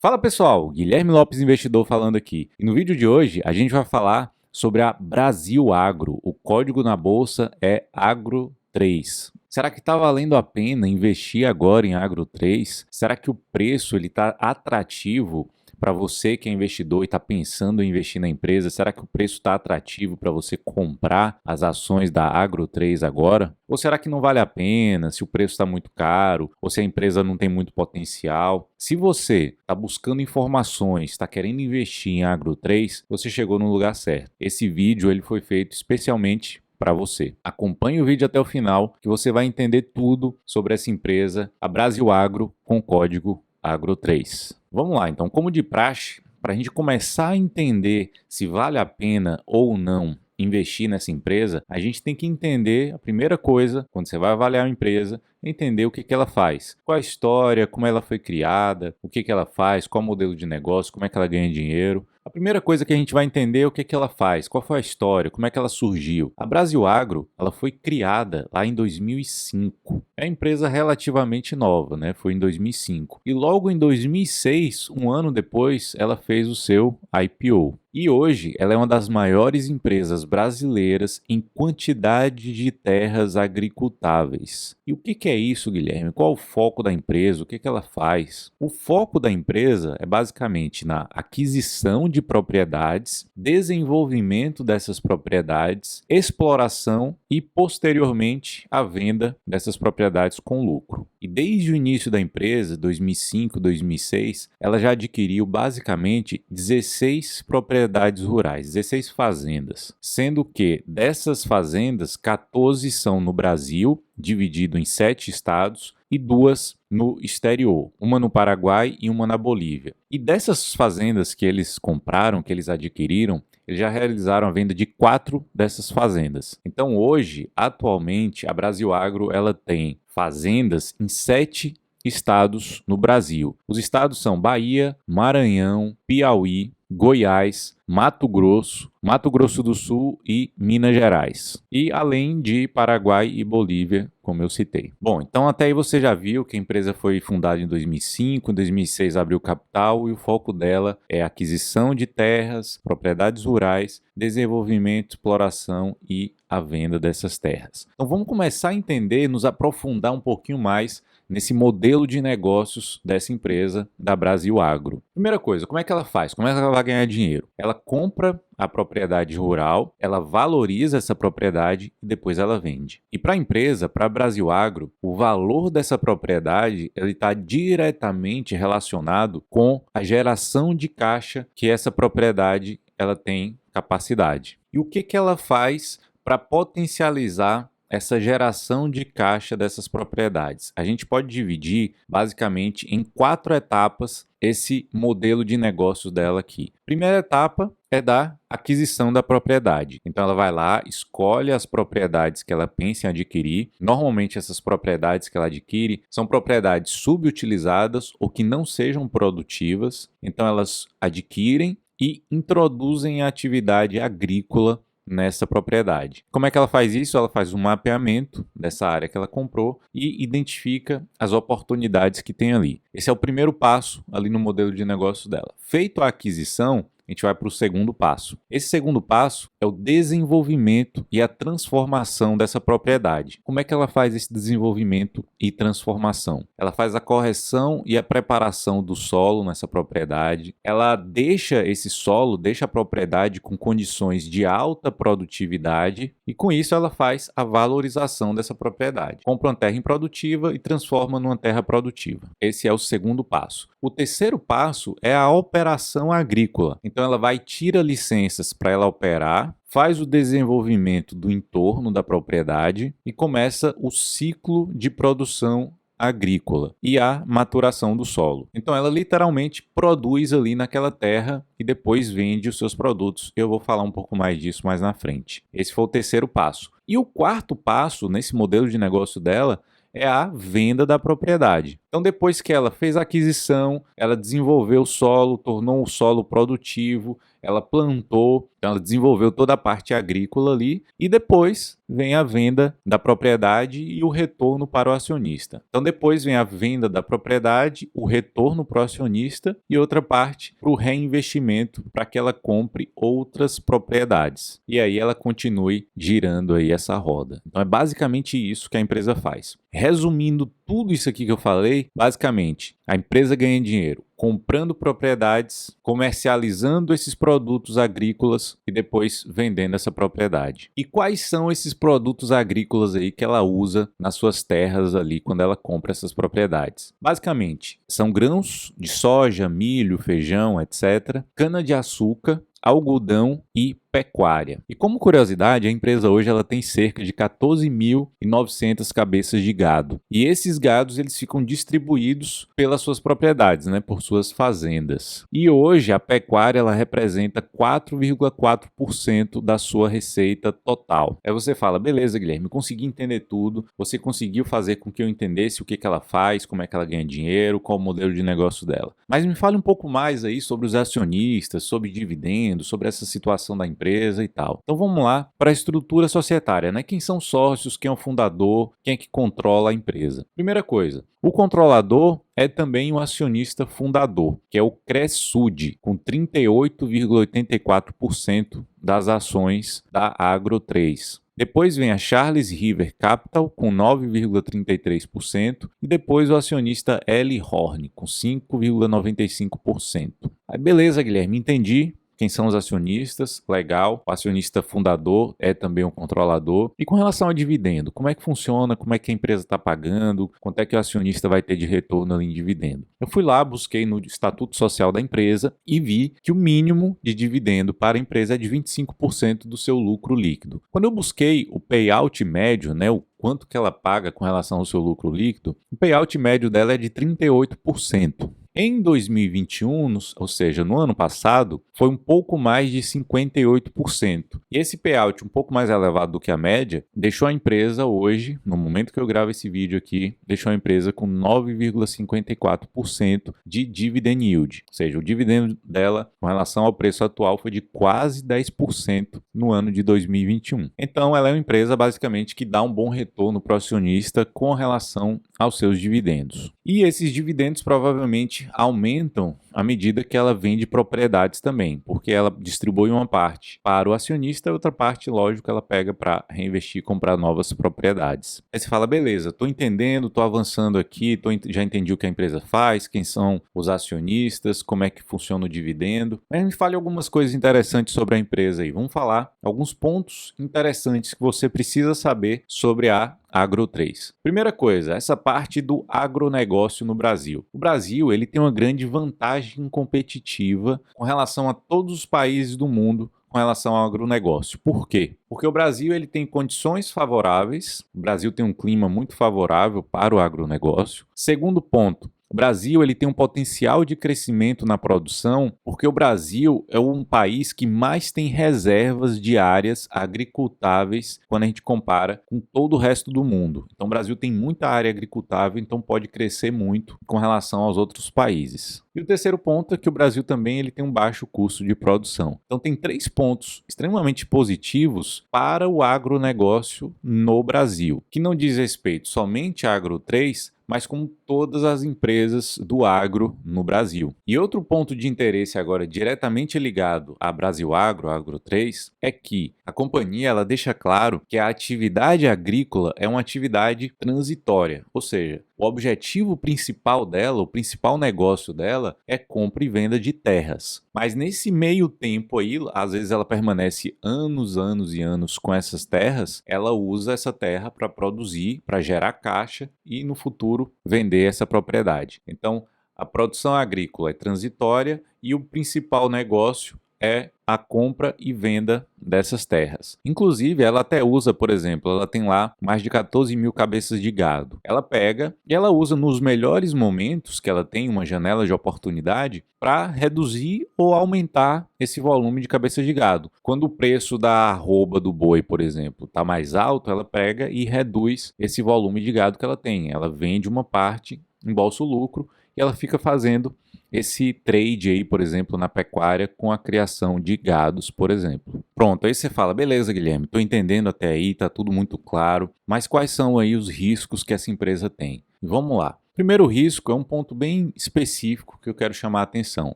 Fala pessoal, Guilherme Lopes Investidor falando aqui. E no vídeo de hoje a gente vai falar sobre a Brasil Agro. O código na bolsa é AGRO3. Será que está valendo a pena investir agora em AGRO3? Será que o preço está atrativo para você que é investidor e está pensando em investir na empresa? Será que o preço está atrativo para você comprar as ações da AGRO3 agora? Ou será que não vale a pena, se o preço está muito caro, ou se a empresa não tem muito potencial? Se você está buscando informações, está querendo investir em AGRO3, você chegou no lugar certo. Esse vídeo ele foi feito especialmente para você. Acompanhe o vídeo até o final que você vai entender tudo sobre essa empresa, a Brasil Agro, com o código AGRO3. Vamos lá, então, como de praxe, para a gente começar a entender se vale a pena ou não investir nessa empresa, a gente tem que entender a primeira coisa, quando você vai avaliar uma empresa, entender o que ela faz, qual a história, como ela foi criada, o que ela faz, qual o modelo de negócio, como é que ela ganha dinheiro. A primeira coisa que a gente vai entender é o que ela faz, qual foi a história, como é que ela surgiu. A Brasil Agro, ela foi criada lá em 2005. É uma empresa relativamente nova, né? Foi em 2005. E logo em 2006, um ano depois, ela fez o seu IPO. E hoje ela é uma das maiores empresas brasileiras em quantidade de terras agricultáveis. E o que é isso, Guilherme? Qual o foco da empresa? O que ela faz? O foco da empresa é basicamente na aquisição de propriedades, desenvolvimento dessas propriedades, exploração e, posteriormente, a venda dessas propriedades com lucro. E desde o início da empresa, 2005, 2006, ela já adquiriu basicamente 16 propriedades rurais, 16 fazendas, sendo que dessas fazendas, 14 são no Brasil, dividido em 7 estados, e 2 no exterior, uma no Paraguai e uma na Bolívia. E dessas fazendas que eles compraram, que eles adquiriram, eles já realizaram a venda de 4 dessas fazendas. Então hoje, atualmente, a Brasil Agro ela tem fazendas em 7 estados no Brasil. Os estados são Bahia, Maranhão, Piauí, Goiás, Mato Grosso do Sul e Minas Gerais. E além de Paraguai e Bolívia, como eu citei. Bom, então até aí você já viu que a empresa foi fundada em 2005, em 2006 abriu capital e o foco dela é aquisição de terras, propriedades rurais, desenvolvimento, exploração e a venda dessas terras. Então vamos começar a entender, nos aprofundar um pouquinho mais nesse modelo de negócios dessa empresa, da Brasil Agro. Primeira coisa, como é que ela faz? Como é que ela vai ganhar dinheiro? Ela compra a propriedade rural, ela valoriza essa propriedade e depois ela vende. E para a empresa, para a Brasil Agro, o valor dessa propriedade está diretamente relacionado com a geração de caixa que essa propriedade ela tem capacidade. E o que ela faz para potencializar essa geração de caixa dessas propriedades? A gente pode dividir basicamente em 4 etapas esse modelo de negócios dela aqui. Primeira etapa é da aquisição da propriedade. Então ela vai lá, escolhe as propriedades que ela pensa em adquirir. Normalmente essas propriedades que ela adquire são propriedades subutilizadas ou que não sejam produtivas. Então elas adquirem e introduzem a atividade agrícola nessa propriedade. Como é que ela faz isso? Ela faz um mapeamento dessa área que ela comprou e identifica as oportunidades que tem ali. Esse é o primeiro passo ali no modelo de negócio dela. Feito a aquisição, a gente vai para o segundo passo. Esse segundo passo é o desenvolvimento e a transformação dessa propriedade. Como é que ela faz esse desenvolvimento e transformação? Ela faz a correção e a preparação do solo nessa propriedade. Ela deixa esse solo, deixa a propriedade com condições de alta produtividade e com isso ela faz a valorização dessa propriedade. Compra uma terra improdutiva e transforma numa terra produtiva. Esse é o segundo passo. O terceiro passo é a operação agrícola. Então ela vai tirar licenças para ela operar, faz o desenvolvimento do entorno da propriedade e começa o ciclo de produção agrícola e a maturação do solo. Então ela literalmente produz ali naquela terra e depois vende os seus produtos. Eu vou falar um pouco mais disso mais na frente. Esse foi o terceiro passo. E o quarto passo nesse modelo de negócio dela é a venda da propriedade. Então, depois que ela fez a aquisição, ela desenvolveu o solo, tornou o solo produtivo, ela plantou, então ela desenvolveu toda a parte agrícola ali e depois vem a venda da propriedade e o retorno para o acionista. Então depois vem a venda da propriedade, o retorno para o acionista e outra parte para o reinvestimento para que ela compre outras propriedades. E aí ela continue girando aí essa roda. Então é basicamente isso que a empresa faz. Resumindo tudo isso aqui que eu falei, basicamente a empresa ganha dinheiro comprando propriedades, comercializando esses produtos agrícolas e depois vendendo essa propriedade. E quais são esses produtos agrícolas aí que ela usa nas suas terras ali quando ela compra essas propriedades? Basicamente, são grãos de soja, milho, feijão, etc., cana-de-açúcar, algodão e pecuária. E como curiosidade, a empresa hoje ela tem cerca de 14.900 cabeças de gado. E esses gados eles ficam distribuídos pelas suas propriedades, né, por suas fazendas. E hoje a pecuária ela representa 4,4% da sua receita total. Aí você fala, beleza, Guilherme, consegui entender tudo. Você conseguiu fazer com que eu entendesse o que ela faz, como é que ela ganha dinheiro, qual o modelo de negócio dela. Mas me fale um pouco mais aí sobre os acionistas, sobre dividendos, sobre essa situação da empresa e tal. Então vamos lá para a estrutura societária, né? Quem são os sócios, quem é o fundador, quem é que controla a empresa. Primeira coisa, o controlador é também o acionista fundador, que é o Cresud, com 38,84% das ações da Agro 3. Depois vem a Charles River Capital, com 9,33%, e depois o acionista L. Horn, com 5,95%. Aí beleza, Guilherme, entendi. Quem são os acionistas? Legal. O acionista fundador é também um controlador. E com relação ao dividendo, como é que funciona? Como é que a empresa está pagando? Quanto é que o acionista vai ter de retorno ali em dividendo? Eu fui lá, busquei no Estatuto Social da empresa e vi que o mínimo de dividendo para a empresa é de 25% do seu lucro líquido. Quando eu busquei o payout médio, né, o quanto que ela paga com relação ao seu lucro líquido, o payout médio dela é de 38%. Em 2021, ou seja, no ano passado, foi um pouco mais de 58%. E esse payout um pouco mais elevado do que a média, deixou a empresa hoje, no momento que eu gravo esse vídeo aqui, deixou a empresa com 9,54% de dividend yield. Ou seja, o dividendo dela com relação ao preço atual foi de quase 10% no ano de 2021. Então, ela é uma empresa basicamente que dá um bom retorno para o acionista com relação aos seus dividendos. E esses dividendos provavelmente aumentam à medida que ela vende propriedades também, porque ela distribui uma parte para o acionista e outra parte, lógico, ela pega para reinvestir e comprar novas propriedades. Aí você fala, beleza, estou entendendo, estou avançando aqui, já entendi o que a empresa faz, quem são os acionistas, como é que funciona o dividendo. Mas me fale algumas coisas interessantes sobre a empresa aí. Vamos falar alguns pontos interessantes que você precisa saber sobre a Agro 3. Primeira coisa, essa parte do agronegócio no Brasil. O Brasil ele tem uma grande vantagem competitiva com relação a todos os países do mundo com relação ao agronegócio. Por quê? Porque o Brasil ele tem condições favoráveis, o Brasil tem um clima muito favorável para o agronegócio. Segundo ponto, o Brasil ele tem um potencial de crescimento na produção porque o Brasil é um país que mais tem reservas de áreas agricultáveis quando a gente compara com todo o resto do mundo. Então o Brasil tem muita área agricultável, então pode crescer muito com relação aos outros países. E o terceiro ponto é que o Brasil também ele tem um baixo custo de produção. Então tem 3 pontos extremamente positivos para o agronegócio no Brasil, que não diz respeito somente à Agro 3, mas como todas as empresas do agro no Brasil. E outro ponto de interesse agora diretamente ligado à Brasil Agro, Agro 3, é que a companhia ela deixa claro que a atividade agrícola é uma atividade transitória, ou seja, o objetivo principal dela, o principal negócio dela é compra e venda de terras. Mas nesse meio tempo aí, às vezes ela permanece anos e anos com essas terras, ela usa essa terra para produzir, para gerar caixa e no futuro vender essa propriedade. Então, a produção agrícola é transitória e o principal negócio é a compra e venda dessas terras. Inclusive, ela até usa, por exemplo, ela tem lá mais de 14 mil cabeças de gado. Ela pega e ela usa nos melhores momentos que ela tem uma janela de oportunidade para reduzir ou aumentar esse volume de cabeças de gado. Quando o preço da arroba do boi, por exemplo, está mais alto, ela pega e reduz esse volume de gado que ela tem. Ela vende uma parte embolsa o lucro e ela fica fazendo esse trade aí, por exemplo, na pecuária com a criação de gados, por exemplo. Pronto, aí você fala, beleza, Guilherme, estou entendendo até aí, está tudo muito claro, mas quais são aí os riscos que essa empresa tem? Vamos lá. Primeiro risco é um ponto bem específico que eu quero chamar a atenção.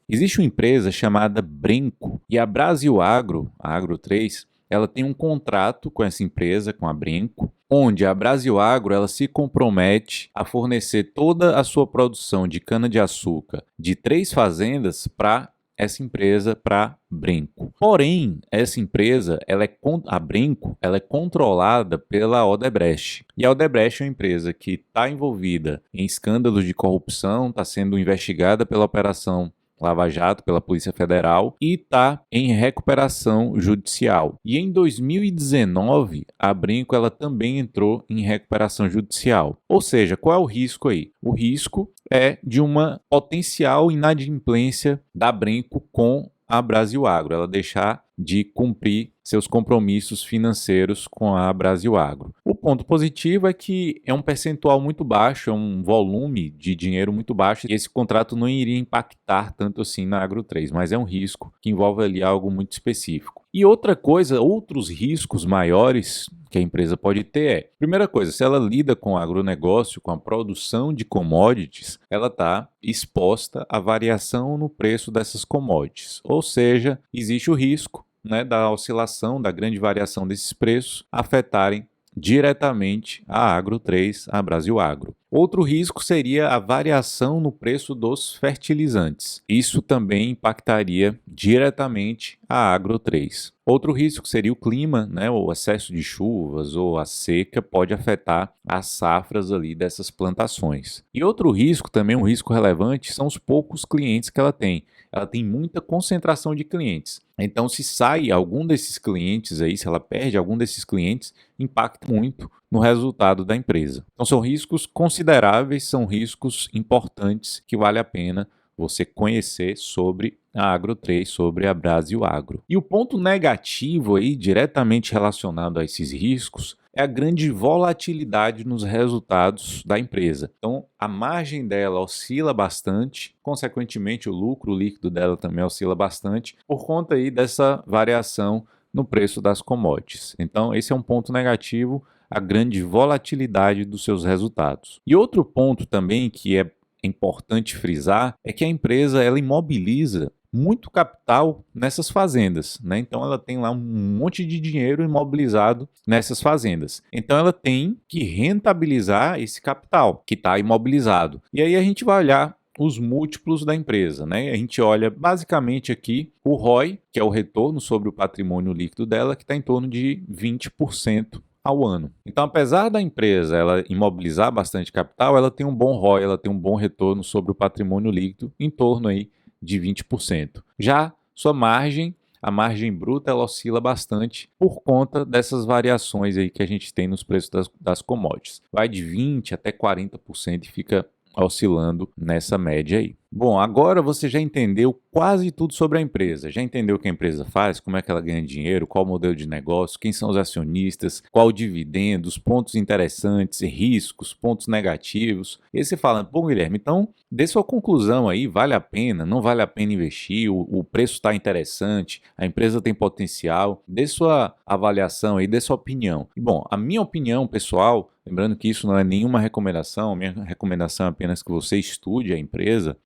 Existe uma empresa chamada Brenco e a Brasil Agro, a Agro 3, ela tem um contrato com essa empresa, com a Brenco, onde a Brasil Agro ela se compromete a fornecer toda a sua produção de cana-de-açúcar de 3 fazendas para essa empresa, para Brenco. Porém, essa empresa, a Brenco, ela é controlada pela Odebrecht. E a Odebrecht é uma empresa que está envolvida em escândalos de corrupção, está sendo investigada pela Operação Lava Jato, pela Polícia Federal, e está em recuperação judicial. E em 2019, a Brenco ela também entrou em recuperação judicial. Ou seja, qual é o risco aí? O risco é de uma potencial inadimplência da Brenco com a Brasil Agro, ela deixar de cumprir seus compromissos financeiros com a Brasil Agro. O ponto positivo é que é um percentual muito baixo, é um volume de dinheiro muito baixo e esse contrato não iria impactar tanto assim na Agro 3, mas é um risco que envolve ali algo muito específico. E outra coisa, outros riscos maiores que a empresa pode ter é, primeira coisa, se ela lida com o agronegócio, com a produção de commodities, ela está exposta à variação no preço dessas commodities. Ou seja, existe o risco, né, da oscilação, da grande variação desses preços afetarem diretamente a Agro 3, a Brasil Agro. Outro risco seria a variação no preço dos fertilizantes. Isso também impactaria diretamente a Agro 3. Outro risco seria o clima, né? O excesso de chuvas ou a seca pode afetar as safras ali dessas plantações. E outro risco, também um risco relevante, são os poucos clientes que ela tem. Ela tem muita concentração de clientes. Então, se sai algum desses clientes aí, se ela perde algum desses clientes, impacta muito no resultado da empresa. Então, são riscos consideráveis, são riscos importantes que vale a pena você conhecer sobre a Agro 3, sobre a Brasil Agro. E o ponto negativo aí, diretamente relacionado a esses riscos, é a grande volatilidade nos resultados da empresa. Então, a margem dela oscila bastante, consequentemente o lucro líquido dela também oscila bastante, por conta aí dessa variação no preço das commodities. Então, esse é um ponto negativo, a grande volatilidade dos seus resultados. E outro ponto também que é importante frisar é que a empresa ela imobiliza muito capital nessas fazendas, né? Então ela tem lá um monte de dinheiro imobilizado nessas fazendas. Então ela tem que rentabilizar esse capital que está imobilizado. E aí a gente vai olhar os múltiplos da empresa, né? A gente olha basicamente aqui o ROI, que é o retorno sobre o patrimônio líquido dela, que está em torno de 20% ao ano. Então, apesar da empresa ela imobilizar bastante capital, ela tem um bom ROI, ela tem um bom retorno sobre o patrimônio líquido, em torno aí de 20%. Já sua margem, a margem bruta, ela oscila bastante por conta dessas variações aí que a gente tem nos preços das commodities. Vai de 20% até 40% e fica oscilando nessa média aí. Bom, agora você já entendeu quase tudo sobre a empresa. Já entendeu o que a empresa faz, como é que ela ganha dinheiro, qual o modelo de negócio, quem são os acionistas, qual o dividendo, os pontos interessantes, riscos, pontos negativos. E aí você fala, pô, Guilherme, então dê sua conclusão aí, vale a pena, não vale a pena investir, o preço está interessante, a empresa tem potencial, dê sua avaliação aí, dê sua opinião. E bom, a minha opinião pessoal, lembrando que isso não é nenhuma recomendação, a minha recomendação é apenas que você estude a empresa,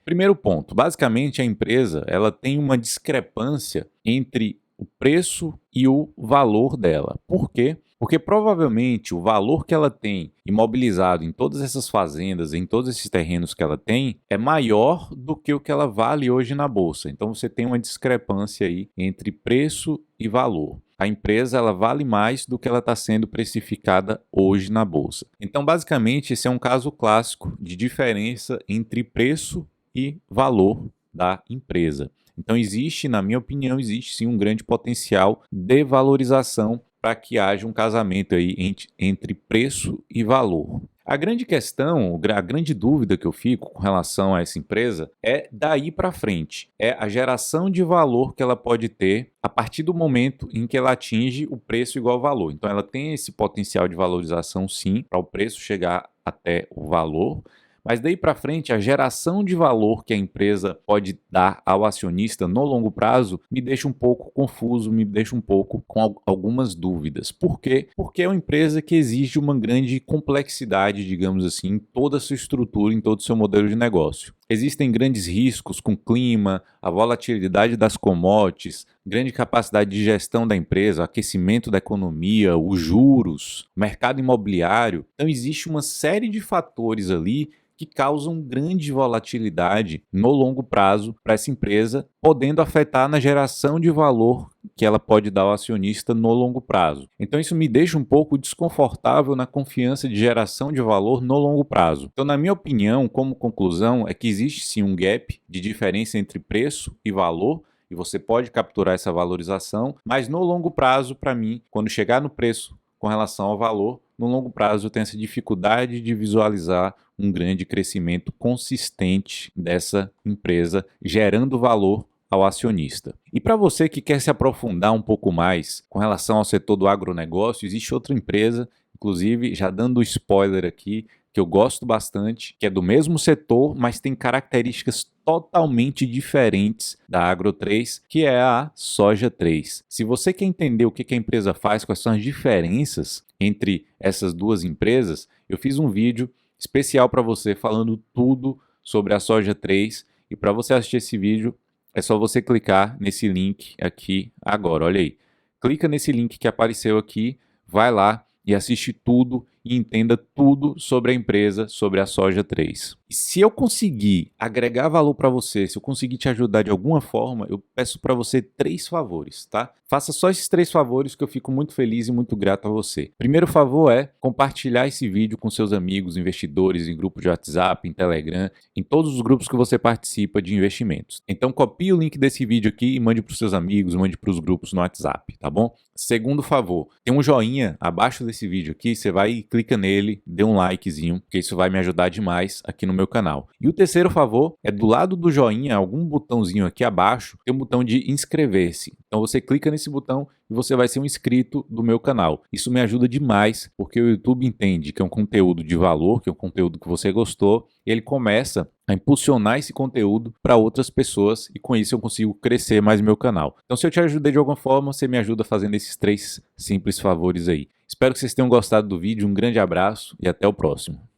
primeiro ponto, basicamente a empresa ela tem uma discrepância entre o preço e o valor dela. Por quê? Porque provavelmente o valor que ela tem imobilizado em todas essas fazendas, em todos esses terrenos que ela tem, é maior do que o que ela vale hoje na bolsa. Então você tem uma discrepância aí entre preço e valor. A empresa ela vale mais do que ela está sendo precificada hoje na bolsa. Então, basicamente, esse é um caso clássico de diferença entre preço e valor da empresa. Então, existe, na minha opinião, existe sim um grande potencial de valorização para que haja um casamento aí entre preço e valor. A grande questão, a grande dúvida que eu fico com relação a essa empresa é daí para frente. É a geração de valor que ela pode ter a partir do momento em que ela atinge o preço igual ao valor. Então ela tem esse potencial de valorização sim, para o preço chegar até o valor, Mas daí para frente, a geração de valor que a empresa pode dar ao acionista no longo prazo me deixa um pouco confuso, me deixa um pouco com algumas dúvidas. Por quê? Porque é uma empresa que exige uma grande complexidade, digamos assim, em toda a sua estrutura, em todo o seu modelo de negócio. Existem grandes riscos com o clima, a volatilidade das commodities, grande capacidade de gestão da empresa, aquecimento da economia, os juros, mercado imobiliário. Então existe uma série de fatores ali que causam grande volatilidade no longo prazo para essa empresa, podendo afetar na geração de valor que ela pode dar ao acionista no longo prazo. Então isso me deixa um pouco desconfortável na confiança de geração de valor no longo prazo. Então, na minha opinião, como conclusão, é que existe sim um gap de diferença entre preço e valor, e você pode capturar essa valorização, mas no longo prazo, para mim, quando chegar no preço com relação ao valor, no longo prazo eu tenho essa dificuldade de visualizar um grande crescimento consistente dessa empresa, gerando valor ao acionista. E para você que quer se aprofundar um pouco mais com relação ao setor do agronegócio, existe outra empresa, inclusive já dando spoiler aqui, que eu gosto bastante, que é do mesmo setor, mas tem características totalmente diferentes da Agro 3, que é a Soja 3. Se você quer entender o que a empresa faz, quais são as diferenças entre essas duas empresas, eu fiz um vídeo especial para você falando tudo sobre a Soja 3, e para você assistir esse vídeo é só você clicar nesse link aqui agora, olha aí. Clica nesse link que apareceu aqui, vai lá e assiste tudo e entenda tudo sobre a empresa, sobre a Soja 3. E se eu conseguir agregar valor para você, se eu conseguir te ajudar de alguma forma, eu peço para você 3 favores, tá? Faça só esses 3 favores que eu fico muito feliz e muito grato a você. Primeiro favor é compartilhar esse vídeo com seus amigos, investidores, em grupo de WhatsApp, em Telegram, em todos os grupos que você participa de investimentos. Então copie o link desse vídeo aqui e mande para os seus amigos, mande para os grupos no WhatsApp, tá bom? Segundo favor, tem um joinha abaixo desse vídeo aqui, você vai e clica nele, dê um likezinho, porque isso vai me ajudar demais aqui no meu canal. E o terceiro favor é do lado do joinha, algum botãozinho aqui abaixo, tem um botão de inscrever-se. Então você clica nesse botão e você vai ser um inscrito do meu canal. Isso me ajuda demais, porque o YouTube entende que é um conteúdo de valor, que é um conteúdo que você gostou, e ele começa a impulsionar esse conteúdo para outras pessoas e com isso eu consigo crescer mais meu canal. Então se eu te ajudei de alguma forma, você me ajuda fazendo esses 3 simples favores aí. Espero que vocês tenham gostado do vídeo, um grande abraço e até o próximo.